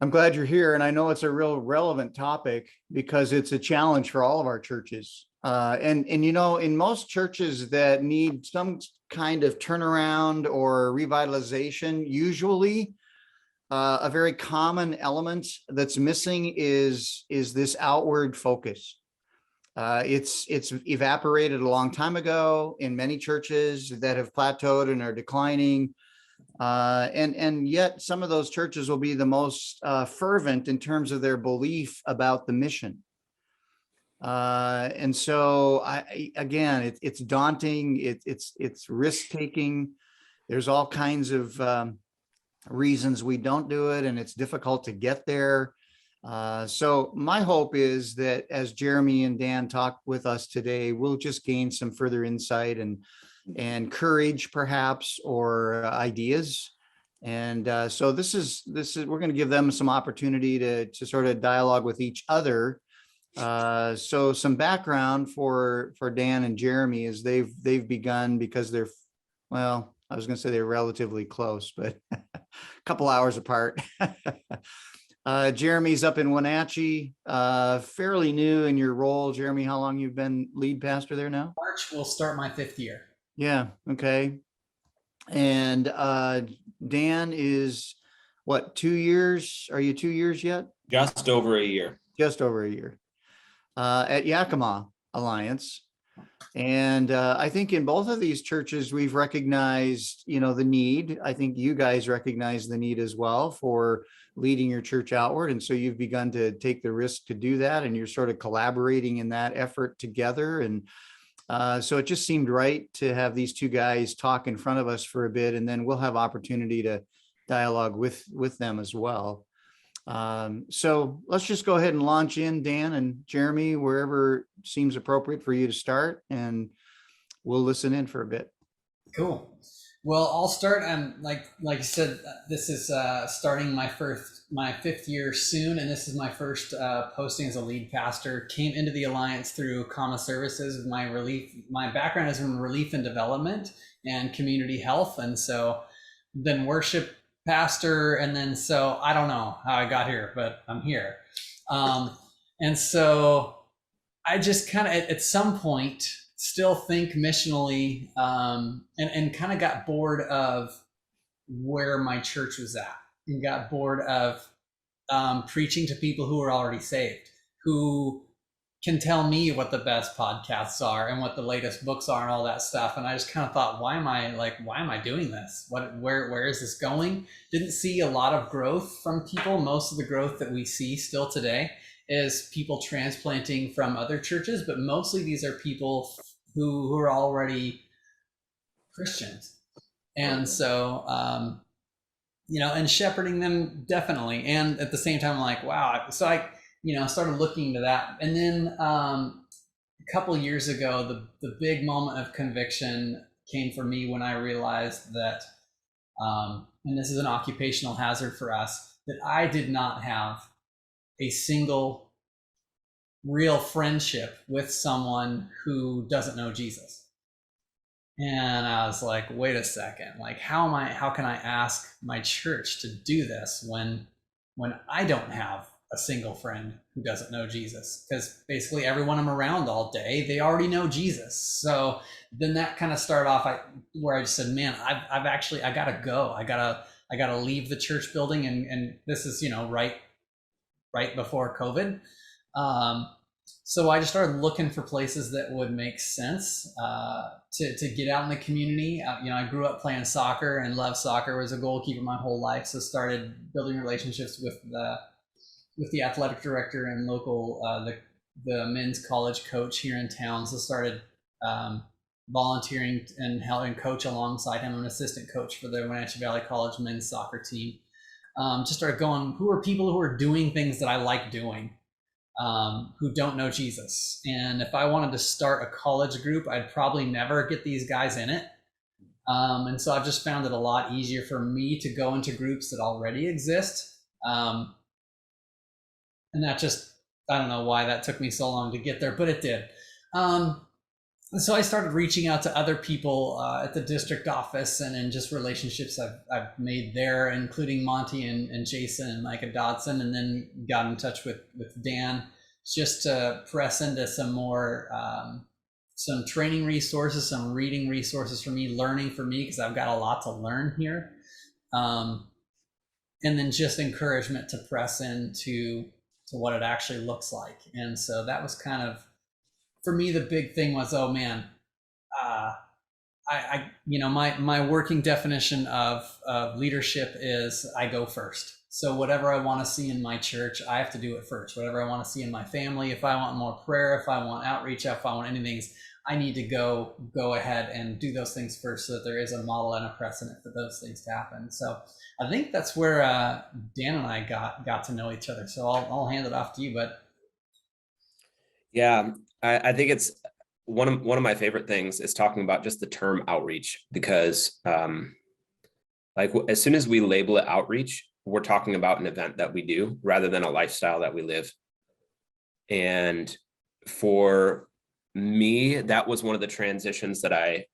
I'm glad you're here. And I know it's a real relevant topic because it's a challenge for all of our churches. And in most churches that need some kind of turnaround or revitalization, usually a very common element that's missing is this outward focus. It's evaporated a long time ago in many churches that have plateaued and are declining. And yet some of those churches will be the most fervent in terms of their belief about the mission. And so it's daunting. It's risk taking. There's all kinds of reasons we don't do it, and it's difficult to get there. So my hope is that as Jeremy and Dan talk with us today, we'll just gain some further insight and courage, perhaps, or ideas. And so this is we're going to give them some opportunity to sort of dialogue with each other. So some background for Dan and Jeremy is they've begun because they're, well, I was going to say they're relatively close, but a couple hours apart. Jeremy's up in Wenatchee, fairly new in your role. Jeremy, how long you've been lead pastor there now? March will start my 5th year. Yeah. Okay. And Dan is what, 2 years? Are you 2 years yet? Just over a year. Just over a year at Yakima Alliance. And I think in both of these churches, we've recognized, the need. I think you guys recognize the need as well for leading your church outward. And so you've begun to take the risk to do that. And you're sort of collaborating in that effort together. And so it just seemed right to have these two guys talk in front of us for a bit, and then we'll have opportunity to dialogue with them as well. So let's just go ahead and launch in, Dan and Jeremy, wherever seems appropriate for you to start, and we'll listen in for a bit. Cool. Well, I'll start. Like you said, this is starting my 5th year soon, and this is my first posting as a lead pastor. Came into the Alliance through Common Services. My background is in relief and development and community health, and so then worship pastor, and then so I don't know how I got here, but I'm here. And so I just kind of at some point still think missionally, and kind of got bored of where my church was at, and got bored of preaching to people who are already saved, who can tell me what the best podcasts are and what the latest books are and all that stuff. And I just kind of thought, why am I doing this? Where is this going? Didn't see a lot of growth from people. Most of the growth that we see still today is people transplanting from other churches, but mostly these are people who are already Christians. And so, and shepherding them definitely. And at the same time, I'm like, wow. So I started looking into that. And then a couple of years ago, the big moment of conviction came for me when I realized that, and this is an occupational hazard for us, that I did not have a single real friendship with someone who doesn't know Jesus. And I was like, wait a second, like how can I ask my church to do this when I don't have a single friend who doesn't know Jesus? Because basically everyone I'm around all day, they already know Jesus. So then that kind of started off where I just said, man, I gotta go. I gotta leave the church building, and this is right before COVID. So I just started looking for places that would make sense to get out in the community. I grew up playing soccer and loved soccer. Was a goalkeeper my whole life, so started building relationships with the athletic director and local the men's college coach here in town. So started volunteering and helping coach alongside him. I'm an assistant coach for the Wenatchee Valley College men's soccer team. Just started going, who are people who are doing things that I like doing, who don't know Jesus? And if I wanted to start a college group, I'd probably never get these guys in it. And so I've just found it a lot easier for me to go into groups that already exist. And that just, I don't know why that took me so long to get there, but it did. So I started reaching out to other people at the district office, and in just relationships I've made there, including Monty and Jason and Micah Dodson, and then got in touch with Dan just to press into some more some training resources, some reading resources for me, learning for me, because I've got a lot to learn here. And then just encouragement to press into to what it actually looks like. And so that was kind of, for me, the big thing was, oh man, my working definition of leadership is I go first. So whatever I want to see in my church, I have to do it first. Whatever I want to see in my family, if I want more prayer, if I want outreach, if I want anything, I need to go ahead and do those things first, so that there is a model and a precedent for those things to happen. So I think that's where Dan and I got to know each other. So I'll hand it off to you, but Yeah, I think it's one of my favorite things is talking about just the term outreach, because like as soon as we label it outreach, we're talking about an event that we do rather than a lifestyle that we live. And for me, that was one of the transitions that I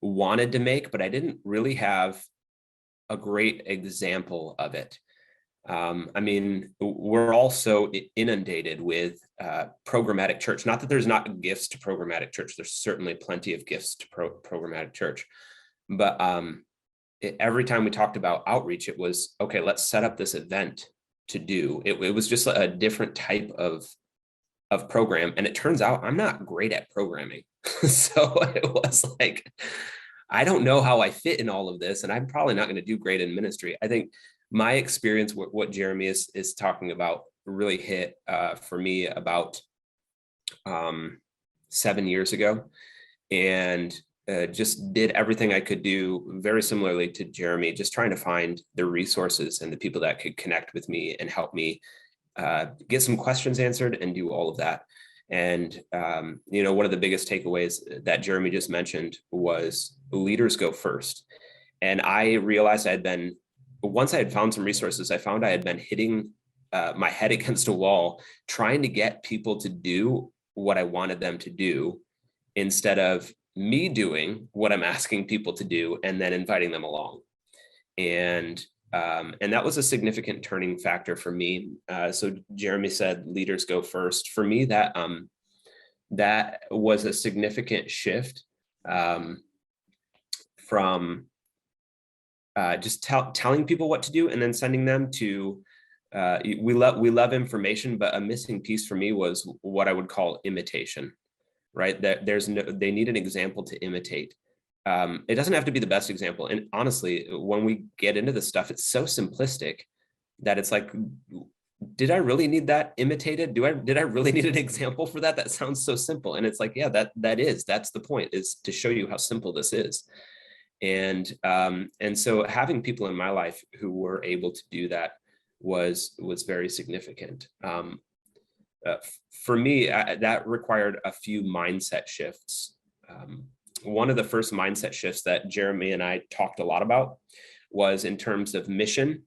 wanted to make, but I didn't really have a great example of it. I mean, we're also inundated with programmatic church. Not that there's not gifts to programmatic church. There's certainly plenty of gifts to programmatic church. But every time we talked about outreach, it was, okay, let's set up this event to do. It was just a different type of program. And it turns out I'm not great at programming. So it was like, I don't know how I fit in all of this, and I'm probably not going to do great in ministry. I think my experience, what Jeremy is talking about, really hit for me about 7 years ago, and just did everything I could do very similarly to Jeremy, just trying to find the resources and the people that could connect with me and help me get some questions answered and do all of that. And, one of the biggest takeaways that Jeremy just mentioned was leaders go first. And I realized once I had found some resources, I found I had been hitting my head against a wall, trying to get people to do what I wanted them to do, instead of me doing what I'm asking people to do and then inviting them along. And that was a significant turning factor for me. So Jeremy said leaders go first. For me, that was a significant shift from just telling people what to do and then sending them to. We love information, but a missing piece for me was what I would call imitation. Right? That they need an example to imitate. It doesn't have to be the best example. And honestly, when we get into this stuff, it's so simplistic that it's like, did I really need that imitated? Did I really need an example for that? That sounds so simple. And it's like, yeah, that's the point, is to show you how simple this is. And so having people in my life who were able to do that was very significant. For me, that required a few mindset shifts. One of the first mindset shifts that Jeremy and I talked a lot about was in terms of mission,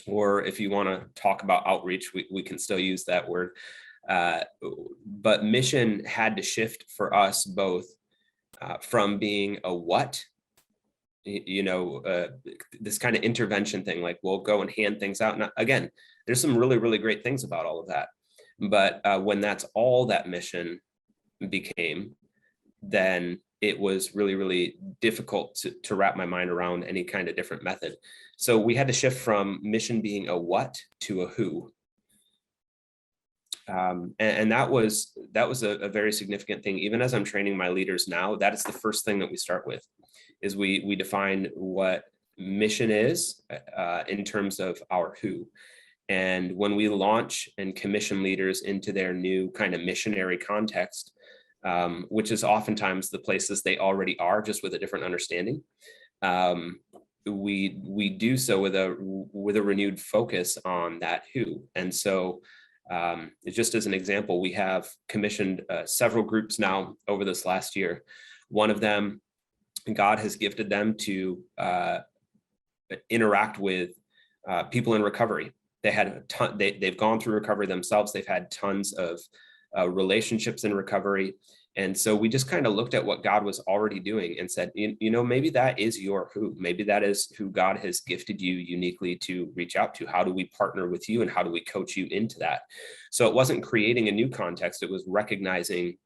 or if you want to talk about outreach, we can still use that word. But mission had to shift for us both from being a what, this kind of intervention thing, like we'll go and hand things out. And again, there's some really, really great things about all of that. But when that's all that mission became, then it was really, really difficult to wrap my mind around any kind of different method. So we had to shift from mission being a what to a who. And that was a very significant thing. Even as I'm training my leaders now, that is the first thing that we start with, is we define what mission is in terms of our who. And when we launch and commission leaders into their new kind of missionary context, which is oftentimes the places they already are, just with a different understanding, we do so with a renewed focus on that who. And so just as an example, we have commissioned several groups now over this last year. One of them, God has gifted them to interact with people in recovery. They had they've gone through recovery themselves. They've had tons of relationships in recovery. And so we just kind of looked at what God was already doing and said, you know, maybe that is your who, maybe that is who God has gifted you uniquely to reach out to. How do we partner with you and how do we coach you into that? So it wasn't creating a new context, it was recognizing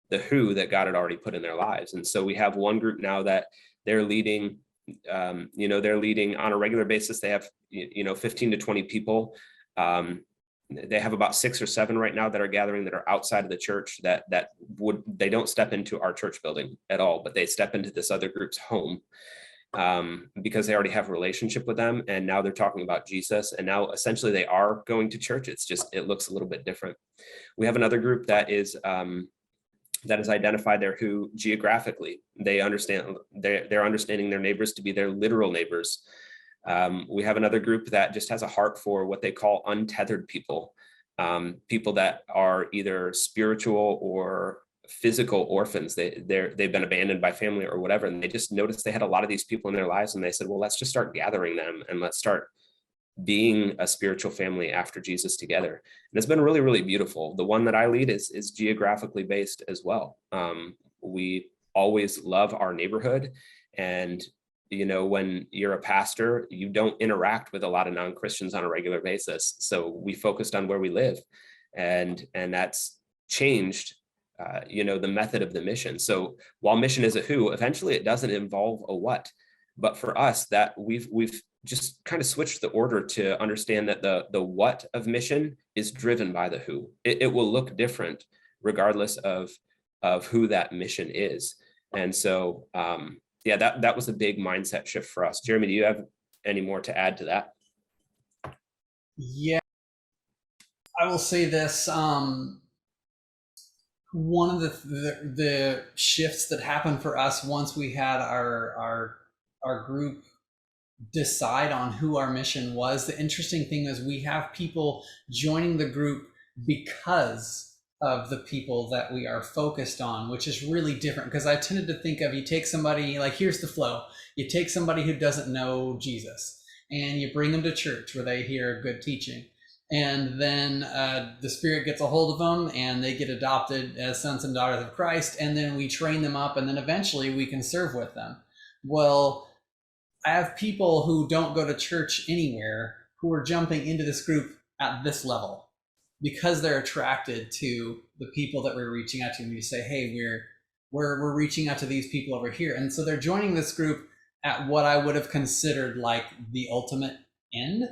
the who that God had already put in their lives. And so we have one group now that they're leading, they're leading on a regular basis. They have, 15 to 20 people. They have about 6 or 7 right now that are gathering that are outside of the church they don't step into our church building at all, but they step into this other group's home because they already have a relationship with them. And now they're talking about Jesus. And now essentially they are going to church. It's just, it looks a little bit different. We have another group that has identified their who geographically. They're understanding their neighbors to be their literal neighbors. We have another group that just has a heart for what they call untethered people, people that are either spiritual or physical orphans. They've been abandoned by family or whatever, and they just noticed they had a lot of these people in their lives, and they said, well, let's just start gathering them and let's start being a spiritual family after Jesus together. And it's been really, really beautiful. The one that I lead is geographically based as well. We always love our neighborhood, and when you're a pastor, you don't interact with a lot of non-Christians on a regular basis. So we focused on where we live, and that's changed, the method of the mission. So while mission is a who, eventually it doesn't involve a what. But for us, that we've just kind of switched the order to understand that the what of mission is driven by the who. It will look different regardless of who that mission is. And so, that was a big mindset shift for us. Jeremy, do you have any more to add to that? Yeah, I will say this. One of the shifts that happened for us once we had our group decide on who our mission was, the interesting thing is we have people joining the group because of the people that we are focused on, which is really different. Because I tended to think of, you take somebody, like, here's the flow. You take somebody who doesn't know Jesus and you bring them to church where they hear good teaching. And then the Spirit gets a hold of them and they get adopted as sons and daughters of Christ. And then we train them up, and then eventually we can serve with them. Well, I have people who don't go to church anywhere who are jumping into this group at this level because they're attracted to the people that we're reaching out to. And we say, hey, we're reaching out to these people over here. And so they're joining this group at what I would have considered like the ultimate end.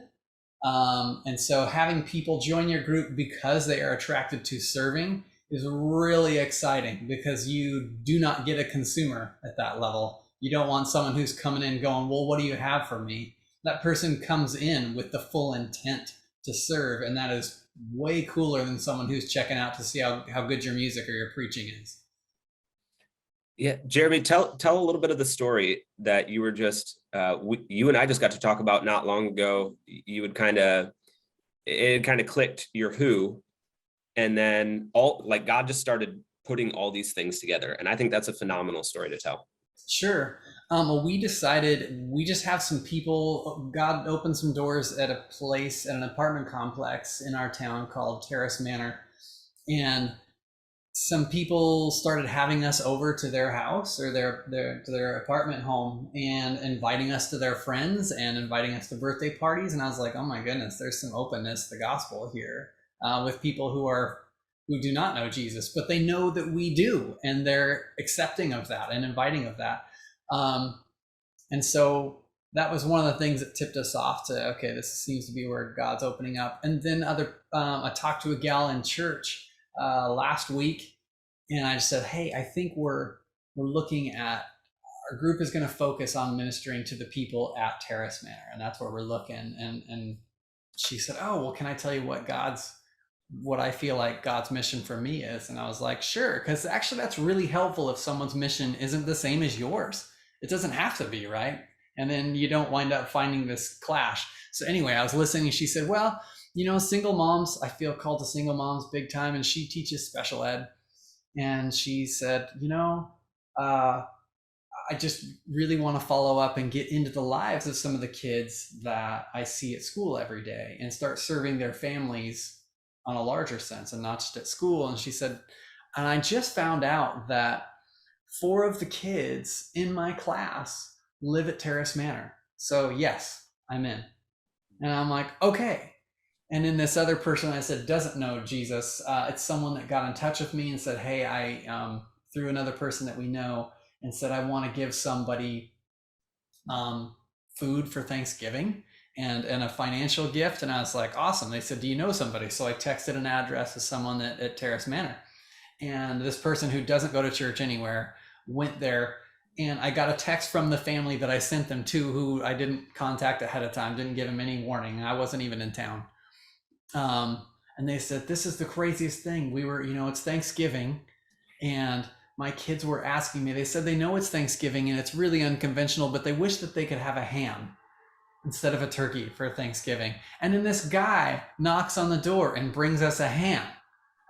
And so having people join your group because they are attracted to serving is really exciting, because you do not get a consumer at that level. You don't want someone who's coming in going, well, what do you have for me? That person comes in with the full intent to serve. And that is way cooler than someone who's checking out to see how good your music or your preaching is. Yeah, Jeremy, tell a little bit of the story that you were just, you and I just got to talk about not long ago. It kind of clicked your who, and then God just started putting all these things together. And I think that's a phenomenal story to tell. Sure. Well, we decided we just have some people. God opened some doors at a place, at an apartment complex in our town called Terrace Manor. And some people started having us over to their house or their apartment home and inviting us to their friends and inviting us to birthday parties. And I was like, oh my goodness, there's some openness to the gospel here with people who do not know Jesus, but they know that we do, and they're accepting of that and inviting of that. And so that was one of the things that tipped us off to, okay, this seems to be where God's opening up. And then I talked to a gal in church last week, and I just said, hey, I think we're looking at, our group is going to focus on ministering to the people at Terrace Manor, and that's where we're looking. And she said, oh, well, can I tell you what I feel like God's mission for me is? And I was like, sure, because actually that's really helpful if someone's mission isn't the same as yours. It doesn't have to be, right? And then you don't wind up finding this clash. So anyway, I was listening, and she said, well, single moms, I feel called to single moms big time, and she teaches special ed. And she said, I just really want to follow up and get into the lives of some of the kids that I see at school every day and start serving their families on a larger sense and not just at school. And she said, and I just found out that 4 of the kids in my class live at Terrace Manor. So yes, I'm in. And I'm like, okay. And then this other person I said doesn't know Jesus. It's someone that got in touch with me and said, hey, I through another person that we know, and said, I want to give somebody food for Thanksgiving and a financial gift. And I was like, awesome. They said, do you know somebody? So I texted an address to someone at Terrace Manor. And this person who doesn't go to church anywhere went there. And I got a text from the family that I sent them to, who I didn't contact ahead of time, didn't give them any warning. I wasn't even in town. And they said, this is the craziest thing. We were, it's Thanksgiving, and my kids were asking me, they said they know it's Thanksgiving and it's really unconventional, but they wish that they could have a ham instead of a turkey for Thanksgiving. And then this guy knocks on the door and brings us a ham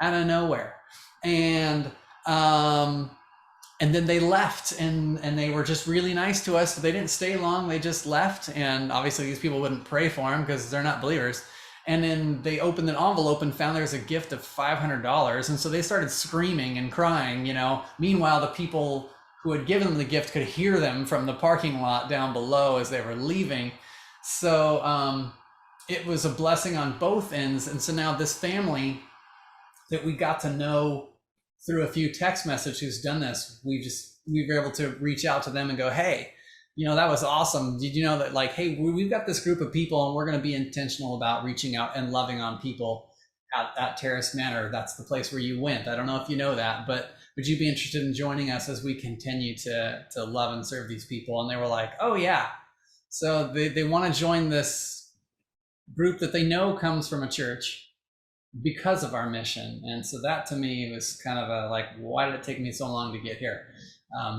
out of nowhere. And then they left, and they were just really nice to us. They didn't stay long. They just left. And obviously these people wouldn't pray for them because they're not believers. And then they opened an envelope and found there was a gift of $500. And so they started screaming and crying, Meanwhile, the people who had given them the gift could hear them from the parking lot down below as they were leaving. So it was a blessing on both ends. And so now this family that we got to know through a few text messages who's done this, we were able to reach out to them and go, hey, that was awesome. Did you know that, like, hey, we've got this group of people and we're going to be intentional about reaching out and loving on people at Terrace Manor. That's the place where you went. I don't know if you know that, but would you be interested in joining us as we continue to love and serve these people? And they were like, oh yeah. So they want to join this group that they know comes from a church because of our mission. And so that to me was kind of a, like, why did it take me so long to get here?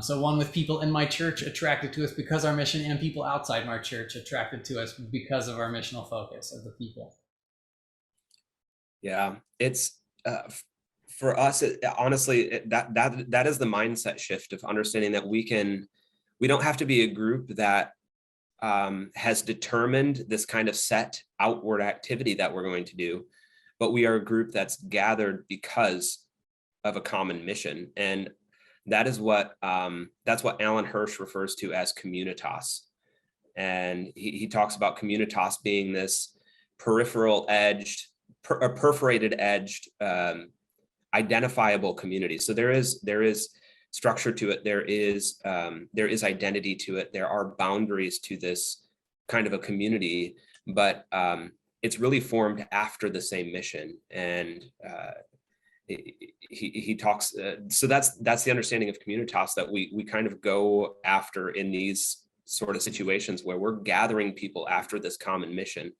So one with people in my church attracted to us because our mission, and people outside my church attracted to us because of our missional focus of the people. Yeah, it's for us, honestly, that is the mindset shift of understanding that we don't have to be a group that has determined this kind of set outward activity that we're going to do, but we are a group that's gathered because of a common mission. And that is that's what Alan Hirsch refers to as Communitas. And he talks about Communitas being this peripheral edged, perforated edged, identifiable community. So there is structure to it. There is identity to it. There are boundaries to this kind of a community, but it's really formed after the same mission. And he talks, so that's the understanding of Communitas that we kind of go after in these sort of situations where we're gathering people after this common mission.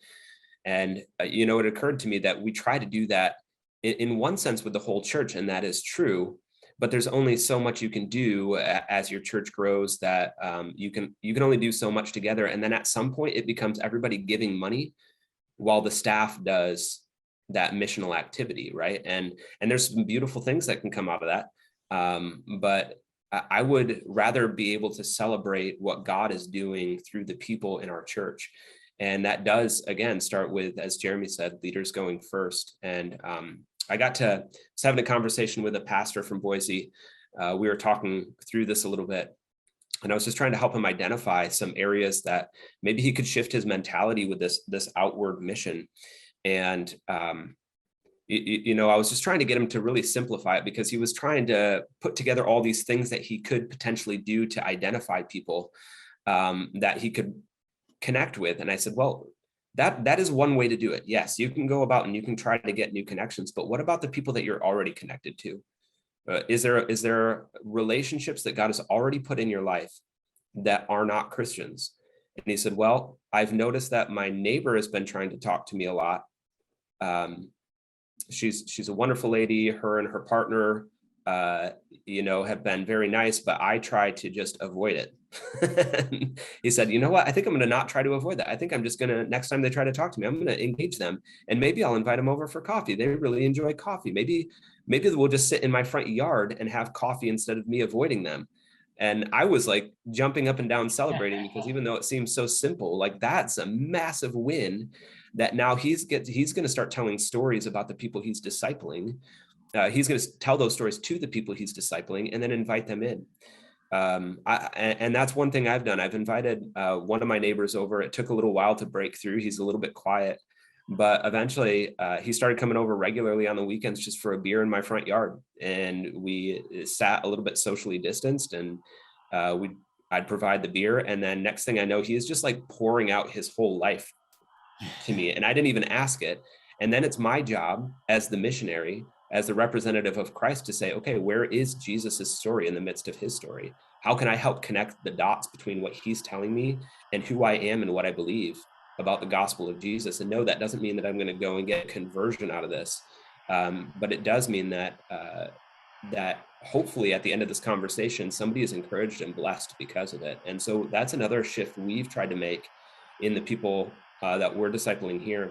And it occurred to me that we try to do that in one sense with the whole church, and that is true, but there's only so much you can do as your church grows, that you can only do so much together. And then at some point it becomes everybody giving money while the staff does that missional activity, right? And there's some beautiful things that can come out of that. But I would rather be able to celebrate what God is doing through the people in our church. And that does, again, start with, as Jeremy said, leaders going first. And I was having a conversation with a pastor from Boise. We were talking through this a little bit, and I was just trying to help him identify some areas that maybe he could shift his mentality with this outward mission. And, I was just trying to get him to really simplify it, because he was trying to put together all these things that he could potentially do to identify people that he could connect with. And I said, well, that is one way to do it. Yes, you can go about and you can try to get new connections, but what about the people that you're already connected to? Is there relationships that God has already put in your life that are not Christians? And he said, well, I've noticed that my neighbor has been trying to talk to me a lot. She's a wonderful lady. Her and her partner, have been very nice, but I try to just avoid it. He said, you know what? I think I'm going to not try to avoid that. I think I'm just going to, next time they try to talk to me, I'm going to engage them, and maybe I'll invite them over for coffee. They really enjoy coffee. Maybe we'll just sit in my front yard and have coffee instead of me avoiding them. And I was like jumping up and down celebrating, because even though it seems so simple, like that's a massive win, that now he's going to start telling stories about the people he's discipling. He's going to tell those stories to the people he's discipling and then invite them in. And that's one thing I've done. I've invited one of my neighbors over. It took a little while to break through. He's a little bit quiet, but eventually he started coming over regularly on the weekends just for a beer in my front yard. And we sat a little bit socially distanced, and I'd provide the beer. And then next thing I know, he is just like pouring out his whole life to me. And I didn't even ask it. And then it's my job as the missionary, as the representative of Christ, to say, okay, where is Jesus's story in the midst of his story? How can I help connect the dots between what he's telling me and who I am and what I believe about the gospel of Jesus? And no, that doesn't mean that I'm going to go and get conversion out of this. But it does mean that that hopefully at the end of this conversation, somebody is encouraged and blessed because of it. And so that's another shift we've tried to make in the people that we're discipling here,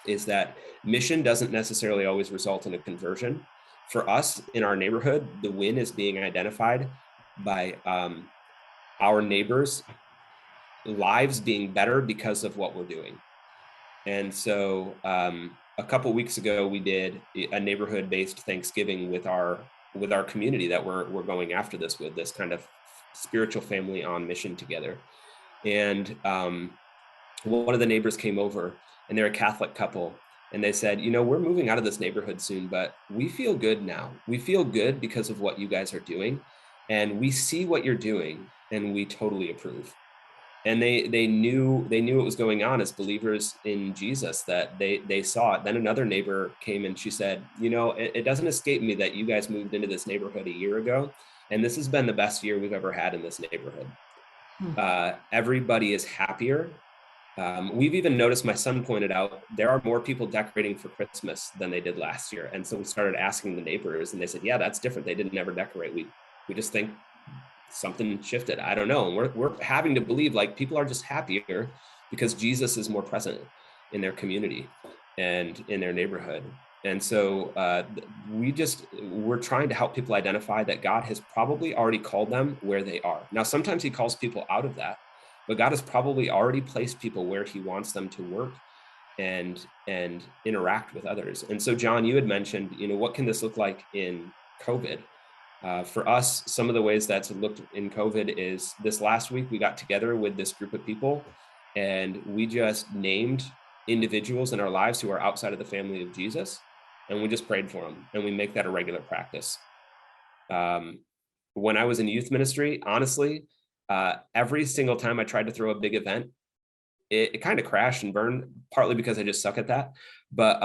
is that mission doesn't necessarily always result in a conversion. For us in our neighborhood, the win is being identified by our neighbors' lives being better because of what we're doing. And so a couple of weeks ago, we did a neighborhood-based Thanksgiving with our community that we're going after this with, this kind of spiritual family on mission together. And one of the neighbors came over, and they're a Catholic couple. And they said, you know, we're moving out of this neighborhood soon, but we feel good now. We feel good because of what you guys are doing. And we see what you're doing, and we totally approve. And they knew what was going on as believers in Jesus, that they saw it. Then another neighbor came, and she said, you know, it doesn't escape me that you guys moved into this neighborhood a year ago, and this has been the best year we've ever had in this neighborhood. Everybody is happier. We've even noticed, my son pointed out, there are more people decorating for Christmas than they did last year. And so we started asking the neighbors, and they said, yeah, that's different. They didn't ever decorate. We just think something shifted. I don't know. And we're having to believe like people are just happier because Jesus is more present in their community and in their neighborhood. And so we're trying to help people identify that God has probably already called them where they are. Now, sometimes he calls people out of that, but God has probably already placed people where he wants them to work and interact with others. And so, John, you had mentioned, you know, what can this look like in COVID? For us, some of the ways that's looked in COVID is this last week, we got together with this group of people, and we just named individuals in our lives who are outside of the family of Jesus, and we just prayed for them, and we make that a regular practice. When I was in youth ministry, honestly, every single time I tried to throw a big event, it kind of crashed and burned, partly because I just suck at that. But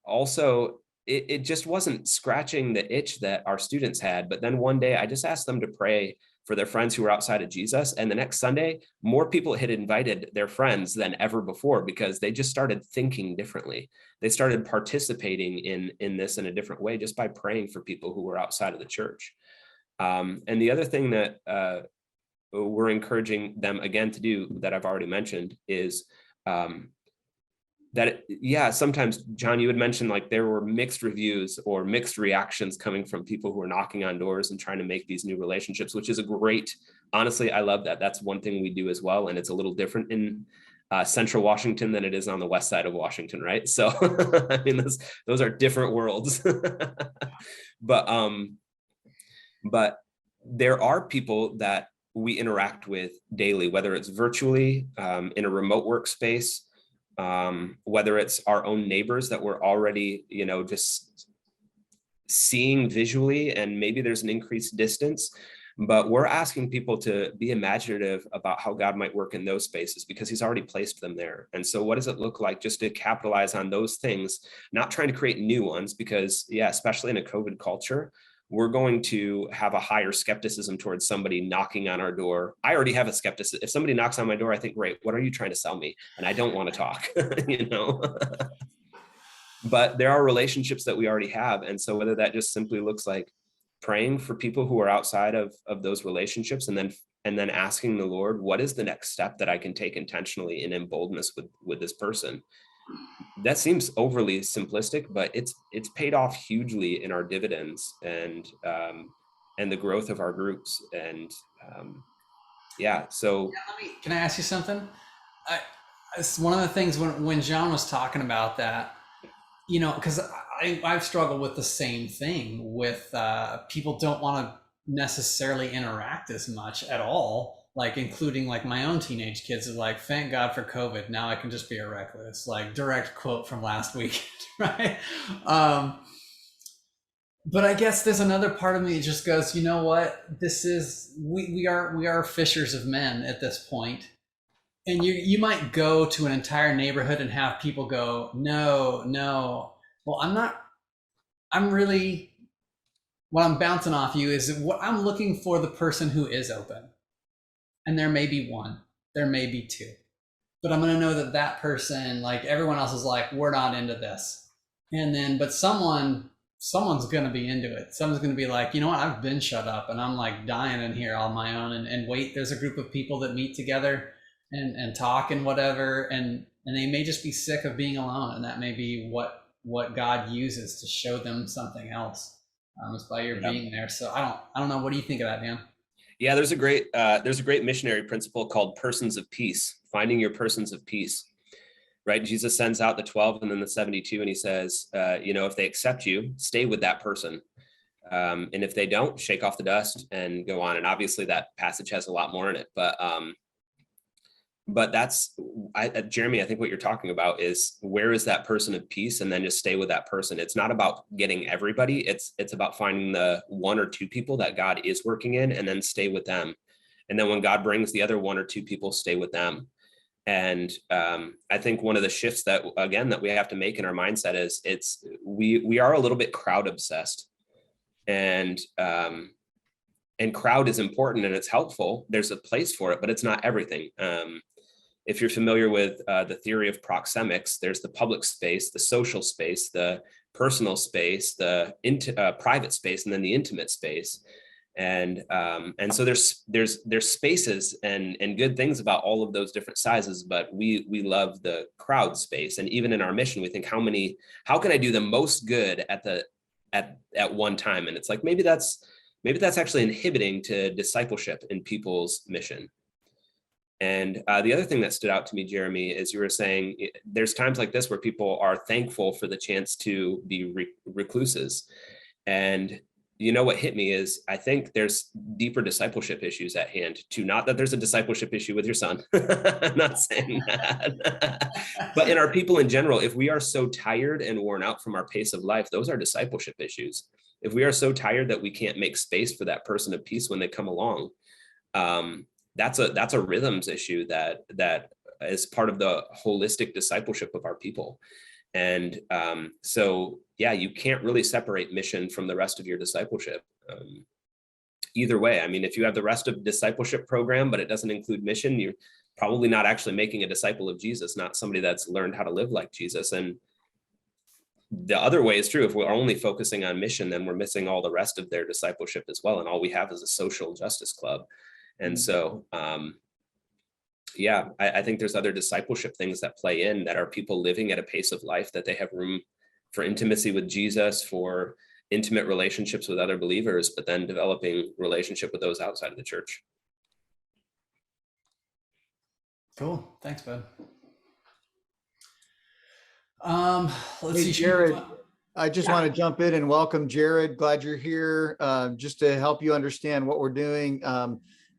also, it just wasn't scratching the itch that our students had. But then one day I just asked them to pray for their friends who were outside of Jesus. And the next Sunday, more people had invited their friends than ever before, because they just started thinking differently. They started participating in this in a different way just by praying for people who were outside of the church. And the other thing that we're encouraging them again to do, that I've already mentioned, is sometimes, John, you had mentioned like there were mixed reviews or mixed reactions coming from people who are knocking on doors and trying to make these new relationships, which is a great, honestly, I love that. That's one thing we do as well. And it's a little different in central Washington than it is on the west side of Washington, right? So I mean, those are different worlds. But there are people that we interact with daily, whether it's virtually, in a remote workspace, whether it's our own neighbors that we're already, you know, just seeing visually, and maybe there's an increased distance, but we're asking people to be imaginative about how God might work in those spaces, because he's already placed them there. And so what does it look like just to capitalize on those things, not trying to create new ones, because especially in a COVID culture, we're going to have a higher skepticism towards somebody knocking on our door. I already have a skepticism. If somebody knocks on my door, I think, great, what are you trying to sell me? And I don't want to talk, you know? But there are relationships that we already have. And so whether that just simply looks like praying for people who are outside of those relationships, and then asking the Lord, what is the next step that I can take intentionally in boldness with this person? That seems overly simplistic, but it's paid off hugely in our dividends, and the growth of our groups. And yeah, so Can I ask you something? It's one of the things when John was talking about that, you know, because I've struggled with the same thing with people don't want to necessarily interact as much at all, like including like my own teenage kids is like, thank God for COVID. Now I can just be a recluse, like direct quote from last week, right? But I guess there's another part of me that just goes, you know what? This is we are fishers of men at this point. And you might go to an entire neighborhood and have people go, no, no. Well, I'm really, what I'm bouncing off you is what I'm looking for, the person who is open. And there may be one, there may be two, but I'm going to know that that person, like everyone else is like, we're not into this. And then, but someone's going to be into it. Someone's going to be like, you know what? I've been shut up and I'm like dying in here on my own, and wait, there's a group of people that meet together and talk and whatever. And they may just be sick of being alone. And that may be what God uses to show them something else. It's by your being there. So I don't know. What do you think of that, Dan? Yeah, there's a great missionary principle called persons of peace, finding your persons of peace, right? Jesus sends out the 12 and then the 72, and he says, if they accept you, stay with that person. And if they don't, shake off the dust and go on. And obviously that passage has a lot more in it, but that's, Jeremy, I think what you're talking about is, where is that person of peace? And then just stay with that person. It's not about getting everybody. It's about finding the one or two people that God is working in, and then stay with them. And then when God brings the other one or two people, stay with them. And I think one of the shifts that we have to make in our mindset is we are a little bit crowd obsessed, and crowd is important and it's helpful. There's a place for it, but it's not everything. If you're familiar with the theory of proxemics, there's the public space, the social space, the personal space, the private space, and then the intimate space. And so there's spaces and good things about all of those different sizes, but we love the crowd space. And even in our mission, we think, how can I do the most good at one time? And it's like, maybe that's actually inhibiting to discipleship in people's mission. And the other thing that stood out to me, Jeremy, is you were saying there's times like this where people are thankful for the chance to be recluses. And you know what hit me is, I think there's deeper discipleship issues at hand too. Not that there's a discipleship issue with your son. I'm not saying that. But in our people in general, if we are so tired and worn out from our pace of life, those are discipleship issues. If we are so tired that we can't make space for that person of peace when they come along, that's a rhythms issue that is part of the holistic discipleship of our people. And so, yeah, you can't really separate mission from the rest of your discipleship. Either way, I mean, if you have the rest of discipleship program, but it doesn't include mission, you're probably not actually making a disciple of Jesus, not somebody that's learned how to live like Jesus. And the other way is true. If we're only focusing on mission, then we're missing all the rest of their discipleship as well. And all we have is a social justice club. And so, I think there's other discipleship things that play in, that are people living at a pace of life that they have room for intimacy with Jesus, for intimate relationships with other believers, but then developing relationship with those outside of the church. Cool. Thanks, bud. Let's see, Jared. I just want to jump in and welcome Jared. Glad you're here. Just to help you understand what we're doing.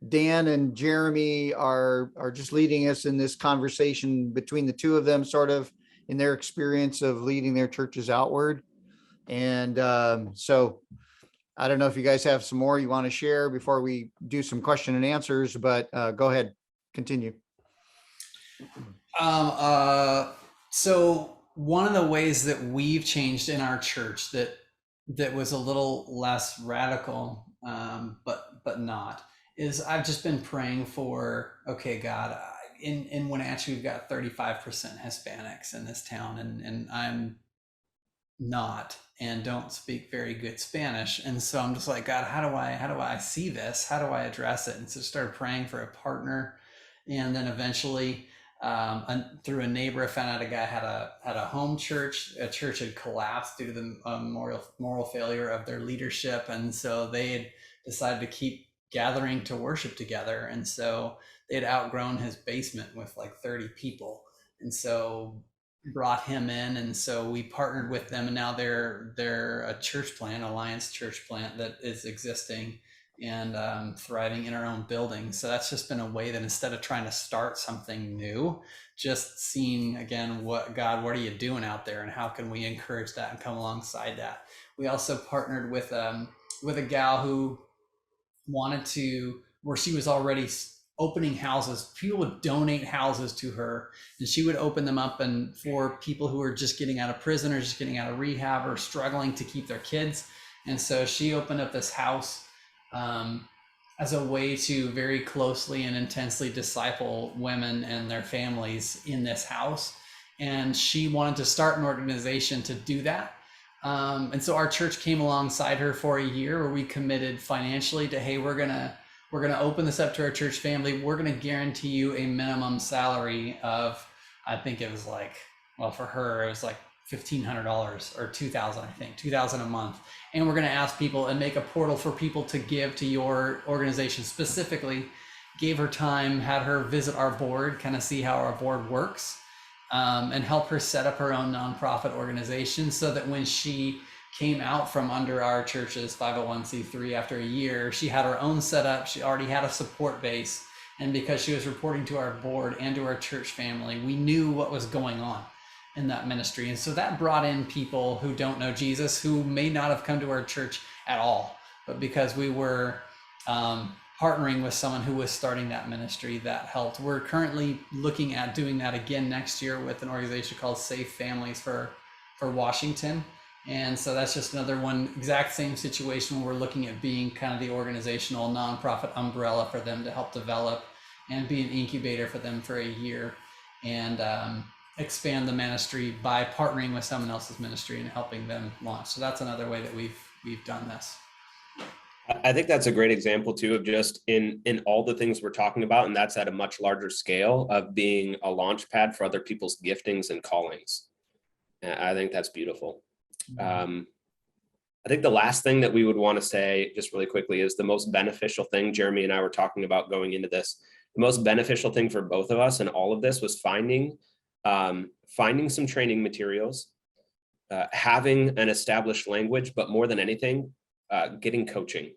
Dan and Jeremy are just leading us in this conversation between the two of them, sort of in their experience of leading their churches outward. And so I don't know if you guys have some more you want to share before we do some question and answers, but go ahead, continue. So one of the ways that we've changed in our church that was a little less radical, but not, is I've just been praying for, okay, God, in Wenatchee, we've got 35% Hispanics in this town, and I'm not, and don't speak very good Spanish. And so I'm just like, God, how do I see this? How do I address it? And so started praying for a partner. And then eventually, through a neighbor, I found out a guy had a home church. A church had collapsed due to the moral failure of their leadership. And so they had decided to keep gathering to worship together. And so they had outgrown his basement with like 30 people. And so brought him in, and so we partnered with them, and now they're a church plant, Alliance church plant, that is existing and thriving in our own building. So that's just been a way that instead of trying to start something new, just seeing again, what are you doing out there, and how can we encourage that and come alongside that. We also partnered with a gal who wanted to, where she was already opening houses. People would donate houses to her, and she would open them up and for people who are just getting out of prison or just getting out of rehab or struggling to keep their kids. And so she opened up this house as a way to very closely and intensely disciple women and their families in this house. And she wanted to start an organization to do that. And so our church came alongside her for a year, where we committed financially to, hey, we're gonna open this up to our church family. We're gonna guarantee you a minimum salary of, I think it was like, well, for her it was like $1,500 or $2,000, I think $2,000 a month. And we're gonna ask people and make a portal for people to give to your organization. Specifically, gave her time, had her visit our board, kind of see how our board works. And help her set up her own nonprofit organization, so that when she came out from under our church's 501c3 after a year, she had her own setup. She already had a support base. And because she was reporting to our board and to our church family, we knew what was going on in that ministry. And so that brought in people who don't know Jesus, who may not have come to our church at all. But because we were partnering with someone who was starting that ministry, that helped. We're currently looking at doing that again next year with an organization called Safe Families for Washington. And so that's just another one, exact same situation, where we're looking at being kind of the organizational nonprofit umbrella for them to help develop and be an incubator for them for a year, and expand the ministry by partnering with someone else's ministry and helping them launch. So that's another way that we've done this. I think that's a great example too, of just in all the things we're talking about, and that's at a much larger scale, of being a launch pad for other people's giftings and callings. And I think that's beautiful. I think the last thing that we would want to say just really quickly is the most beneficial thing. Jeremy and I were talking about going into this. The most beneficial thing for both of us in all of this was finding some training materials, having an established language, but more than anything, getting coaching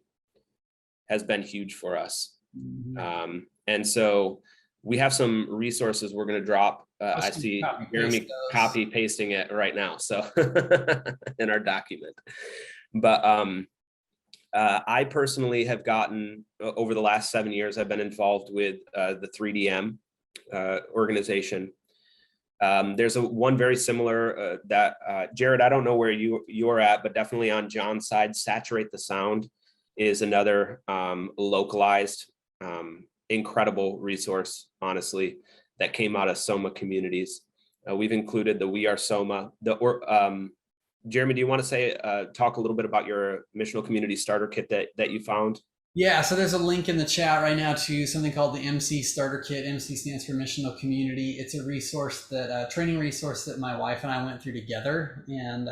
has been huge for us. And so we have some resources we're going to drop. I see Jeremy copy pasting it right now, so in our document. But I personally have gotten, over the last 7 years, I've been involved with the 3DM organization. There's one very similar that Jared, I don't know where you're at, but definitely on John's side, Saturate the Sound is another localized, incredible resource, honestly, that came out of Soma Communities. We've included the We Are Soma. Jeremy, do you want to say, talk a little bit about your missional community starter kit that you found? Yeah, so there's a link in the chat right now to something called the MC Starter Kit. MC stands for Missional Community. It's a resource that, training resource that my wife and I went through together, and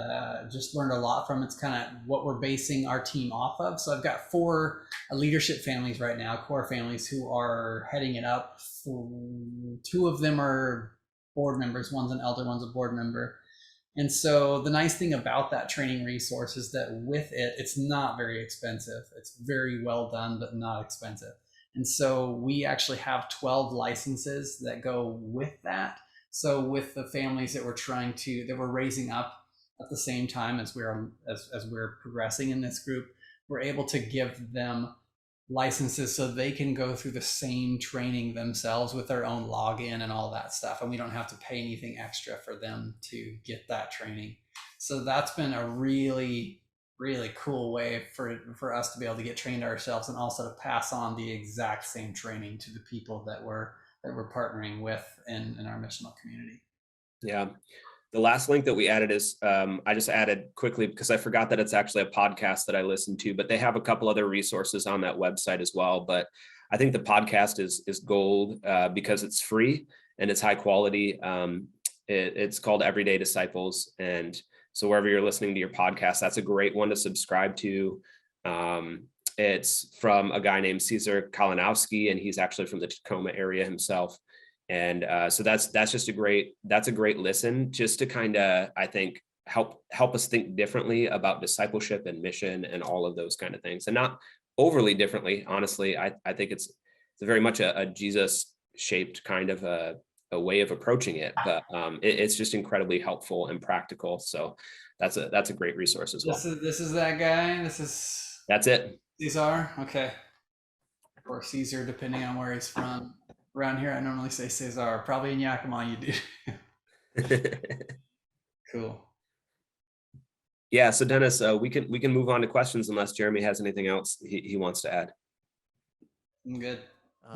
just learned a lot from. It's kind of what we're basing our team off of. So I've got 4 leadership families right now, core families, who are heading it up. 2 of them are board members. One's an elder, one's a board member. And so the nice thing about that training resource is that with it, it's not very expensive. It's very well done, but not expensive. And so we actually have 12 licenses that go with that. So with the families that we're raising up at the same time as we're progressing in this group, we're able to give them licenses so they can go through the same training themselves with their own login and all that stuff, and we don't have to pay anything extra for them to get that training. So that's been a really, really cool way for us to be able to get trained ourselves, and also to pass on the exact same training to the people that we're partnering with in our missional community. Yeah. The last link that we added is, I just added quickly because I forgot that it's actually a podcast that I listen to, but they have a couple other resources on that website as well. But I think the podcast is gold because it's free and it's high quality. It's called Everyday Disciples. And so wherever you're listening to your podcast, that's a great one to subscribe to. It's from a guy named Caesar Kalinowski, and he's actually from the Tacoma area himself. And so that's just a great listen, just to kind of, I think, help us think differently about discipleship and mission and all of those kind of things, and not overly differently. Honestly, I think it's very much a Jesus shaped kind of a way of approaching it, but it's just incredibly helpful and practical. So that's a great resource as well. This is that guy. That's it. Caesar. Okay. Or Caesar, depending on where he's from. Around here, I normally say Caesar. Probably in Yakima, you do. Cool. Yeah. So Dennis, we can move on to questions unless Jeremy has anything else he wants to add. I'm good.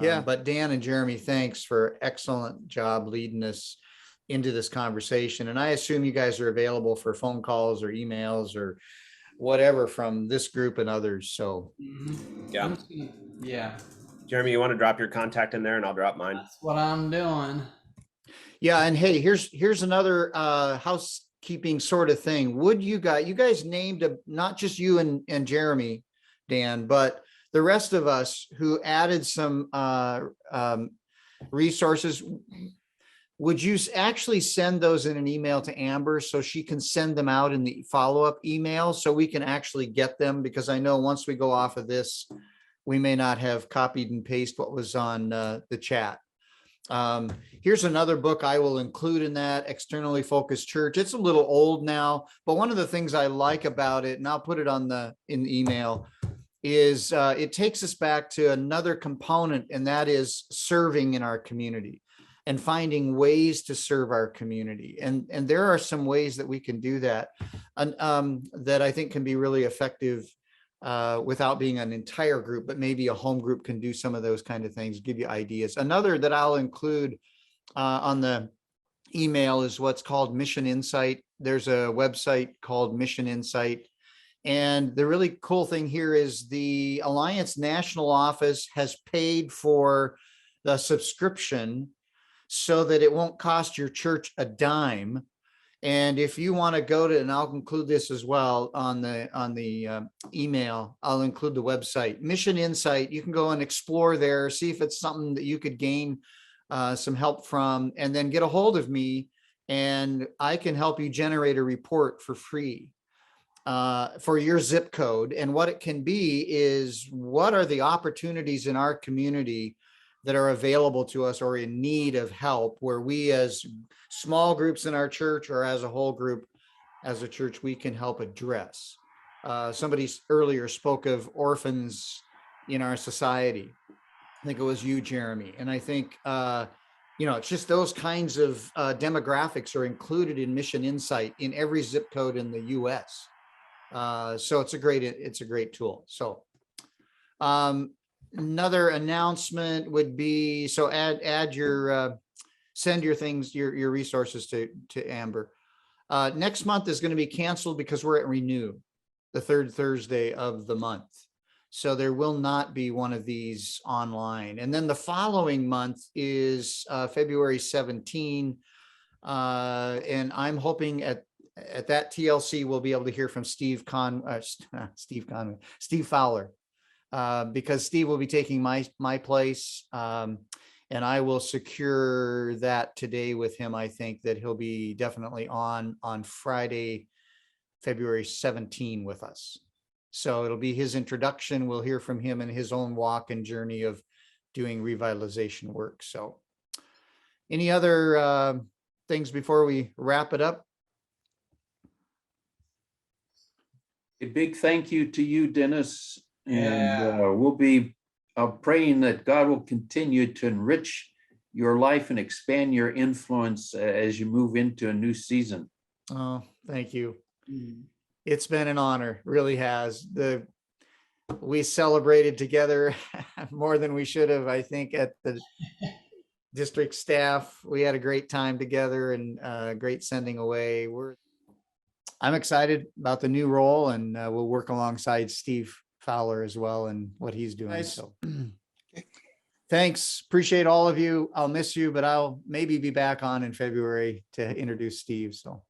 Yeah, but Dan and Jeremy, thanks for excellent job leading us into this conversation. And I assume you guys are available for phone calls or emails or whatever from this group and others. So Yeah. Yeah. Jeremy, you want to drop your contact in there and I'll drop mine. That's what I'm doing. yeah, and hey, here's another housekeeping sort of thing. Would you guys named not just you and Jeremy, Dan, but the rest of us who added some resources, would you actually send those in an email to Amber so she can send them out in the follow-up email so we can actually get them? Because I know once we go off of this, we may not have copied and pasted what was on the chat. Here's another book I will include in that, Externally Focused Church. It's a little old now, but one of the things I like about it, and I'll put it in the email, is it takes us back to another component, and that is serving in our community and finding ways to serve our community. And there are some ways that we can do that, that I think can be really effective without being an entire group, but maybe a home group can do some of those kind of things, give you ideas. Another that I'll include on the email is what's called Mission Insight. There's a website called Mission Insight. And the really cool thing here is the Alliance National Office has paid for the subscription so that it won't cost your church a dime. And if you want to go to, and I'll include this as well on the email, I'll include the website, Mission Insight. You can go and explore there, see if it's something that you could gain some help from, and then get a hold of me and I can help you generate a report for free for your zip code. And what it can be is, what are the opportunities in our community that are available to us or in need of help, where we as small groups in our church or as a whole group, as a church, we can help address. Somebody earlier spoke of orphans in our society. I think it was you, Jeremy. And I think, it's just those kinds of demographics are included in Mission Insight in every zip code in the US. So it's a great tool. So another announcement would be, so add your, send your things, your resources to Amber. Next month is going to be canceled because we're at Renew, the third Thursday of the month. So there will not be one of these online. And then the following month is February 17. And I'm hoping at that TLC, we'll be able to hear from Steve Fowler, because Steve will be taking my place. And I will secure that today with him. I think that he'll be definitely on Friday, February 17 with us. So it'll be his introduction. We'll hear from him and his own walk and journey of doing revitalization work. So any other things before we wrap it up? A big thank you to you, Dennis. And Yeah. we'll be praying that God will continue to enrich your life and expand your influence as you move into a new season. Oh, thank you. It's been an honor, really has. We celebrated together more than we should have, I think, at the district staff. We had a great time together and great sending away. I'm excited about the new role, and we'll work alongside Steve Fowler as well and what he's doing. Nice. So thanks. Appreciate all of you. I'll miss you, but I'll maybe be back on in February to introduce Steve. So